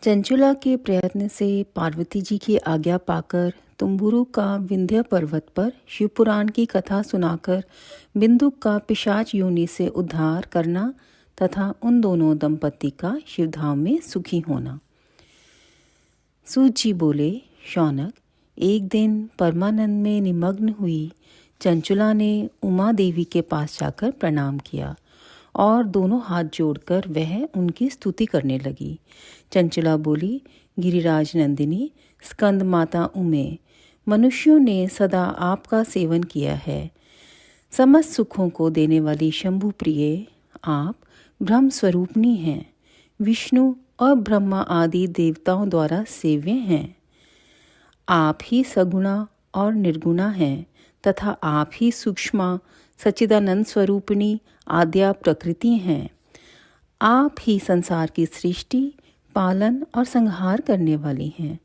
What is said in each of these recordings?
चंचुला के प्रयत्न से पार्वती जी की आज्ञा पाकर तुम्बुरु का विंध्य पर्वत पर शिवपुराण की कथा सुनाकर बिंदुक का पिशाच योनि से उद्धार करना तथा उन दोनों दंपति का शिवधाम में सुखी होना। सूत जी बोले, शौनक, एक दिन परमानंद में निमग्न हुई चंचुला ने उमा देवी के पास जाकर प्रणाम किया और दोनों हाथ जोड़कर वह उनकी स्तुति करने लगी। चंचुला बोली, गिरिराज नंदिनी, स्कंद माता उमे, मनुष्यों ने सदा आपका सेवन किया है। समस्त सुखों को देने वाली शंभु प्रिय आप ब्रह्म स्वरूपनी हैं, विष्णु और ब्रह्मा आदि देवताओं द्वारा सेव्य हैं। आप ही सगुणा और निर्गुणा हैं तथा आप ही सूक्ष्मा सच्चिदानंद स्वरूपिणी आद्या प्रकृति हैं। आप ही संसार की सृष्टि, पालन और संहार करने वाली हैं।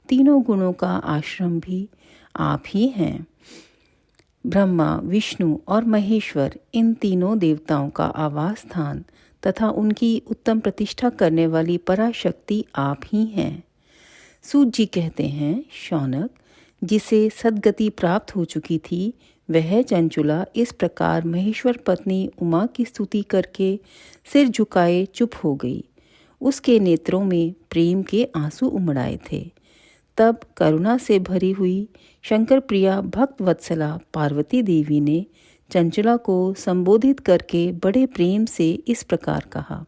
तीनों गुणों का आश्रम भी आप ही हैं। ब्रह्मा, विष्णु और महेश्वर, इन तीनों देवताओं का आवास स्थान तथा उनकी उत्तम प्रतिष्ठा करने वाली पराशक्ति आप ही हैं। सूत जी कहते हैं, शौनक, जिसे सद्गति प्राप्त हो चुकी थी वह चंचुला इस प्रकार महेश्वर पत्नी उमा की स्तुति करके सिर झुकाए चुप हो गई। उसके नेत्रों में प्रेम के आंसू उमड़ थे। तब करुणा से भरी हुई शंकर प्रिया भक्त वत्सला पार्वती देवी ने चंचुला को संबोधित करके बड़े प्रेम से इस प्रकार कहा।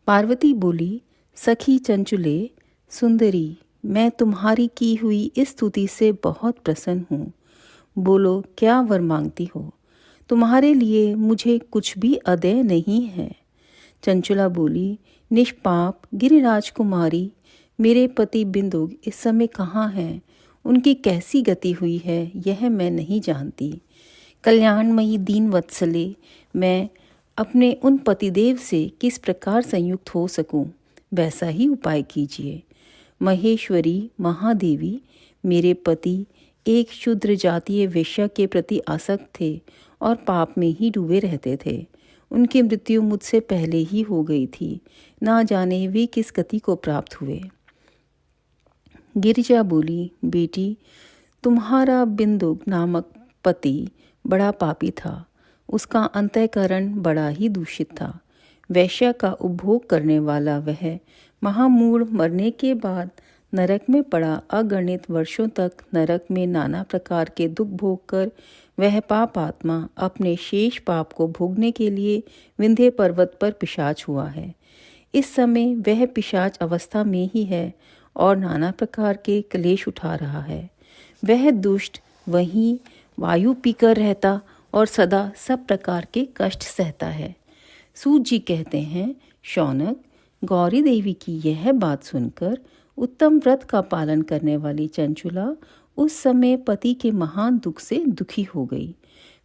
पार्वती बोली, सखी चंचुले, सुंदरी, मैं तुम्हारी की हुई इस स्तुति से बहुत प्रसन्न हूँ। बोलो, क्या वर मांगती हो? तुम्हारे लिए मुझे कुछ भी अदेय नहीं है। चंचुला बोली, निष्पाप गिरिराज कुमारी, मेरे पति बिंदु इस समय कहाँ हैं? उनकी कैसी गति हुई है यह मैं नहीं जानती। कल्याणमयी दीन वत्सले, मैं अपने उन पतिदेव से किस प्रकार संयुक्त हो सकूं, वैसा ही उपाय कीजिए। महेश्वरी महादेवी, मेरे पति एक शूद्र जातीय वेश्या के प्रति आसक्त थे और पाप में ही डूबे रहते थे। उनकी मृत्यु मुझसे पहले ही हो गई थी। ना जाने वे किस गति को प्राप्त हुए। गिरिजा बोली, बेटी, तुम्हारा बिंदु नामक पति बड़ा पापी था। उसका अंतःकरण बड़ा ही दूषित था। वैश्या का उपभोग करने वाला वह महामूढ़ मरने के बाद नरक में पड़ा अगणित वर्षों तक नरक में नाना प्रकार के दुख भोग कर वह पाप आत्मा अपने शेष पाप को भोगने के लिए विंध्य पर्वत पर पिशाच हुआ है। इस समय वह पिशाच अवस्था में ही है और नाना प्रकार के क्लेश उठा रहा है। वह दुष्ट वहीं वायु पीकर रहता और सदा सब प्रकार के कष्ट सहता है। सूत जी कहते हैं, शौनक, गौरी देवी की यह बात सुनकर उत्तम व्रत का पालन करने वाली चंचुला उस समय पति के महान दुख से दुखी हो गई।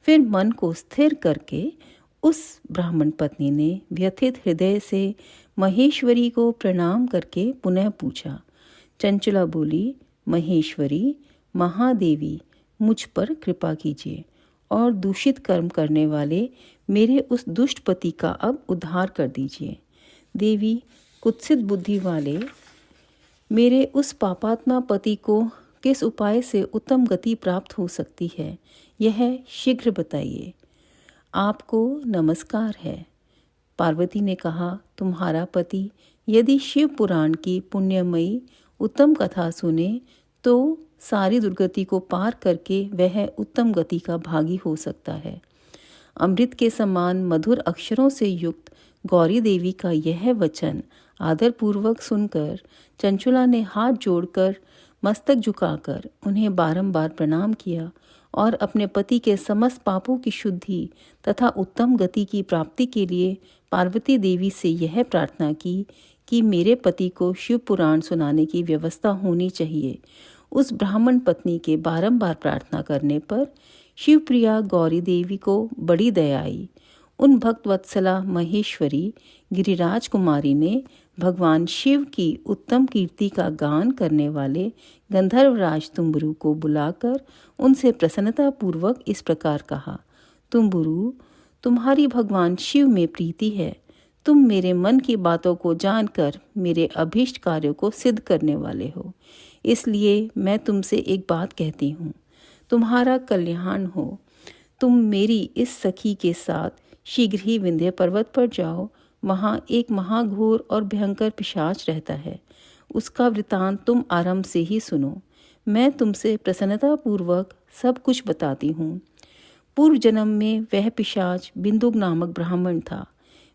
फिर मन को स्थिर करके उस ब्राह्मण पत्नी ने व्यथित हृदय से महेश्वरी को प्रणाम करके पुनः पूछा। चंचुला बोली, महेश्वरी महादेवी, मुझ पर कृपा कीजिए और दूषित कर्म करने वाले मेरे उस दुष्ट पति का अब उद्धार कर दीजिए। देवी, कुत्सित बुद्धि वाले मेरे उस पापात्मा पति को किस उपाय से उत्तम गति प्राप्त हो सकती है, यह शीघ्र बताइए। आपको नमस्कार है। पार्वती ने कहा, तुम्हारा पति यदि शिव पुराण की पुण्यमयी उत्तम कथा सुने तो सारी दुर्गति को पार करके वह उत्तम गति का भागी हो सकता है। अमृत के समान मधुर अक्षरों से युक्त गौरी देवी का यह वचन आदरपूर्वक सुनकर चंचुला ने हाथ जोड़कर मस्तक झुकाकर उन्हें बारंबार प्रणाम किया और अपने पति के समस्त पापों की शुद्धि तथा उत्तम गति की प्राप्ति के लिए पार्वती देवी से यह प्रार्थना की कि मेरे पति को शिव पुराण सुनाने की व्यवस्था होनी चाहिए। उस ब्राह्मण पत्नी के बारंबार प्रार्थना करने पर शिवप्रिया गौरी देवी को बड़ी दया आई। उन भक्त वत्सला महेश्वरी गिरिराज कुमारी ने भगवान शिव की उत्तम कीर्ति का गान करने वाले गंधर्वराज तुम्बुरु को बुलाकर उनसे प्रसन्नतापूर्वक इस प्रकार कहा, तुम्बुरु, तुम्हारी भगवान शिव में प्रीति है। तुम मेरे मन की बातों को जानकर मेरे अभीष्ट कार्यों को सिद्ध करने वाले हो। इसलिए मैं तुमसे एक बात कहती हूँ, तुम्हारा कल्याण हो। तुम मेरी इस सखी के साथ शीघ्र ही विंध्य पर्वत पर जाओ। वहाँ एक महाघोर और भयंकर पिशाच रहता है। उसका वृतांत तुम आरंभ से ही सुनो। मैं तुमसे प्रसन्नतापूर्वक सब कुछ बताती हूँ। पूर्व जन्म में वह पिशाच बिंदुक नामक ब्राह्मण था।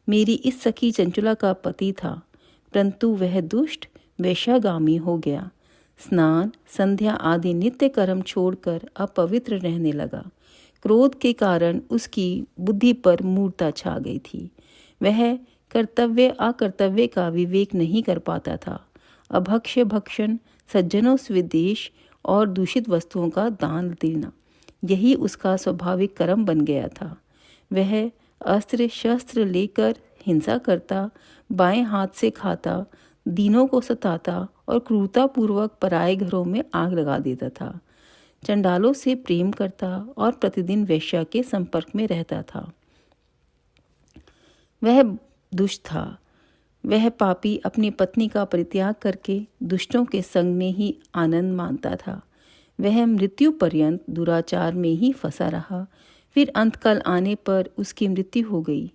मेरी इस सखी चंचुला का पति था, परंतु वह दुष्ट वैश्यागामी हो गया। स्नान, संध्या आदि नित्य कर्म छोड़कर अपवित्र रहने लगा। क्रोध के कारण उसकी बुद्धि पर मूर्छा छा गई थी। वह कर्तव्य अकर्तव्य का विवेक नहीं कर पाता था। अभक्ष्य भक्षण, सज्जनों से विद्वेष और दूषित वस्तुओं का दान देना, यही उसका स्वाभाविक कर्म बन गया था। वह अस्त्र शस्त्र लेकर हिंसा करता, बाएं हाथ से खाता, दीनों को सताता और क्रूरतापूर्वक पराये घरों में आग लगा देता था। चंडालों से प्रेम करता और प्रतिदिन वेश्या के संपर्क में रहता था। वह दुष्ट था। वह पापी अपनी पत्नी का परित्याग करके दुष्टों के संग में ही आनंद मानता था। वह मृत्यु पर्यंत दुराचार में ही फंसा रहा। फिर अंतकाल आने पर उसकी मृत्यु हो गई।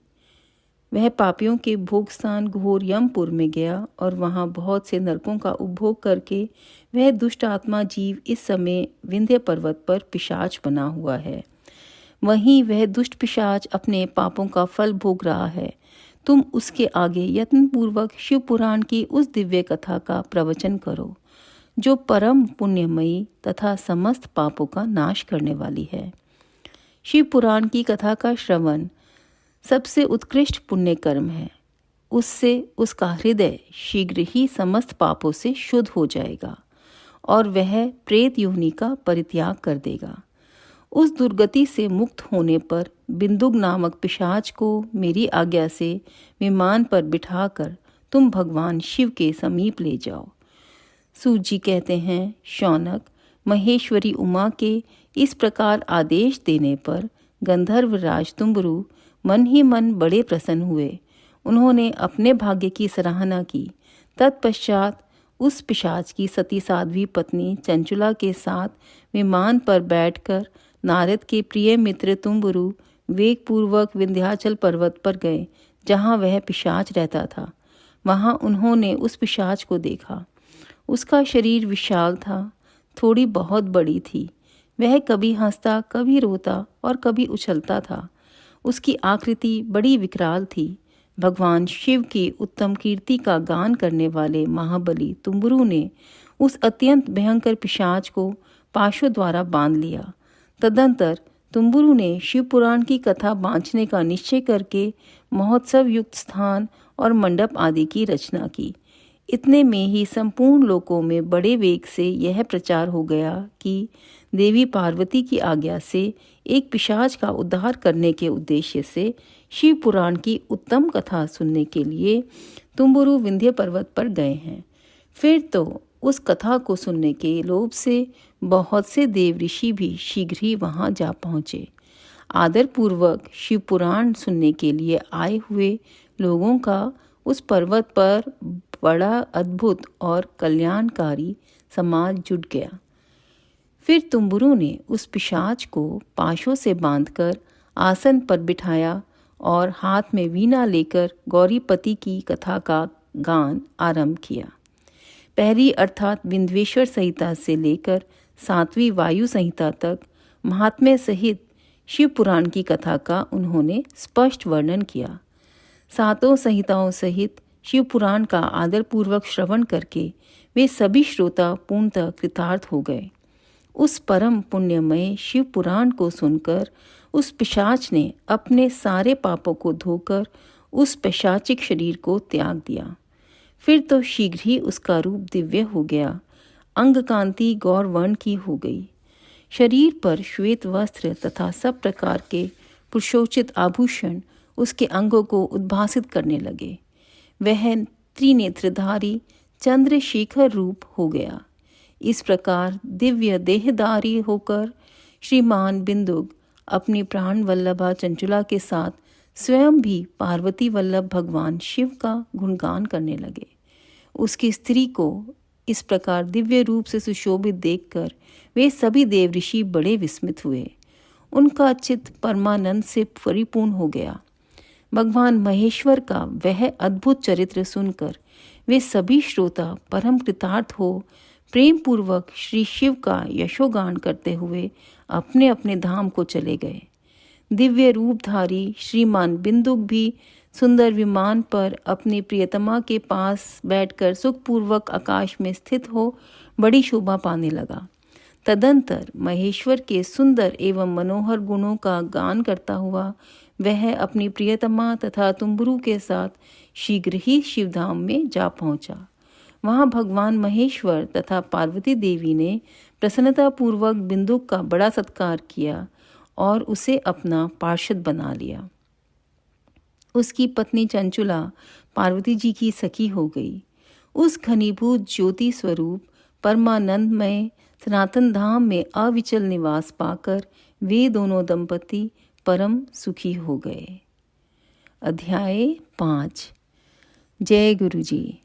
वह पापियों के भोग स्थान घोर यमपुर में गया और वहाँ बहुत से नरकों का उपभोग करके वह दुष्ट आत्मा जीव इस समय विंध्य पर्वत पर पिशाच बना हुआ है। वहीं वह दुष्ट पिशाच अपने पापों का फल भोग रहा है। तुम उसके आगे यत्नपूर्वक शिव पुराण की उस दिव्य कथा का प्रवचन करो, जो परम पुण्यमयी तथा समस्त पापों का नाश करने वाली है। शिव पुराण की कथा का श्रवण सबसे उत्कृष्ट पुण्य कर्म है। उससे उसका हृदय शीघ्र ही समस्त पापों से शुद्ध हो जाएगा और वह प्रेत योनि का परित्याग कर देगा। उस दुर्गति से मुक्त होने पर बिंदुक नामक पिशाच को मेरी आज्ञा से विमान पर बिठाकर तुम भगवान शिव के समीप ले जाओ। सूत जी कहते हैं, शौनक, महेश्वरी उमा के इस प्रकार आदेश देने पर गंधर्वराज तुम्बरु मन ही मन बड़े प्रसन्न हुए। उन्होंने अपने भाग्य की सराहना की। तत्पश्चात उस पिशाच की सती साध्वी पत्नी चंचुला के साथ विमान पर बैठकर नारद के प्रिय मित्र तुम्बरु वेगपूर्वक विंध्याचल पर्वत पर गए, जहाँ वह पिशाच रहता था। वहाँ उन्होंने उस पिशाच को देखा। उसका शरीर विशाल था, थोड़ी बहुत बड़ी थी। वह कभी हंसता, कभी रोता और कभी उछलता था। उसकी आकृति बड़ी विकराल थी। भगवान शिव की उत्तम कीर्ति का गान करने वाले महाबली तुम्बरु ने उस अत्यंत भयंकर पिशाच को पाशों द्वारा बांध लिया। तदंतर तुम्बरु ने शिव पुराण की कथा बांचने का निश्चय करके महोत्सव युक्त स्थान और मंडप आदि की रचना की। इतने में ही संपूर्ण लोकों में बड़े वेग से यह प्रचार हो गया कि देवी पार्वती की आज्ञा से एक पिशाच का उद्धार करने के उद्देश्य से शिव पुराण की उत्तम कथा सुनने के लिए तुम्बरु विंध्य पर्वत पर गए हैं। फिर तो उस कथा को सुनने के लोभ से बहुत से देव ऋषि भी शीघ्र ही वहां जा पहुंचे। आदरपूर्वक शिव पुराण सुनने के लिए आए हुए लोगों का उस पर्वत पर बड़ा अद्भुत और कल्याणकारी समाज जुट गया। फिर तुम्बरु ने उस पिशाच को पाशों से बांधकर आसन पर बिठाया और हाथ में वीणा लेकर गौरीपति की कथा का गान आरंभ किया। पहली अर्थात विंध्येश्वर संहिता से लेकर 7वीं वायु संहिता तक महात्म्य सहित शिव पुराण की कथा का उन्होंने स्पष्ट वर्णन किया। 7 संहिताओं सहित शिव पुराण का आदरपूर्वक श्रवण करके वे सभी श्रोता पूर्णतः कृतार्थ हो गए। उस परम पुण्यमय शिव पुराण को सुनकर उस पिशाच ने अपने सारे पापों को धोकर उस पैशाचिक शरीर को त्याग दिया। फिर तो शीघ्र ही उसका रूप दिव्य हो गया। अंग कांति गौर वर्ण की हो गई। शरीर पर श्वेत वस्त्र तथा सब प्रकार के पुरुषोचित आभूषण उसके अंगों को उद्भासित करने लगे। वह त्रिनेत्रधारी चंद्रशेखर रूप हो गया। इस प्रकार दिव्य देहधारी होकर श्रीमान बिंदुक अपनी प्राण वल्लभा चंचुला के साथ स्वयं भी पार्वती वल्लभ भगवान शिव का गुणगान करने लगे। उसकी स्त्री को इस प्रकार दिव्य रूप से सुशोभित देखकर वे सभी देव ऋषि बड़े विस्मित हुए। उनका चित्त परमानंद से परिपूर्ण हो गया। भगवान महेश्वर का वह अद्भुत चरित्र सुनकर वे सभी श्रोता परम कृतार्थ हो प्रेम पूर्वक श्री शिव का यशोगान करते हुए अपने अपने धाम को चले गए। दिव्य रूपधारी श्रीमान बिंदुक भी सुंदर विमान पर अपनी प्रियतमा के पास बैठकर सुखपूर्वक आकाश में स्थित हो बड़ी शोभा पाने लगा। तदंतर महेश्वर के सुंदर एवं मनोहर गुणों का गान करता हुआ वह अपनी प्रियतमा तथा तुम्बुरु के साथ शीघ्र ही शिवधाम में जा पहुंचा। वहां भगवान महेश्वर तथा पार्वती देवी ने प्रसन्नतापूर्वक बिंदुक का बड़ा सत्कार किया और उसे अपना पार्षद बना लिया। उसकी पत्नी चंचुला पार्वती जी की सखी हो गई। उस घनीभूत ज्योति स्वरूप परमानंदमय सनातन धाम में अविचल निवास पाकर वे दोनों दंपति परम सुखी हो गए। अध्याय 5। जय गुरु जी।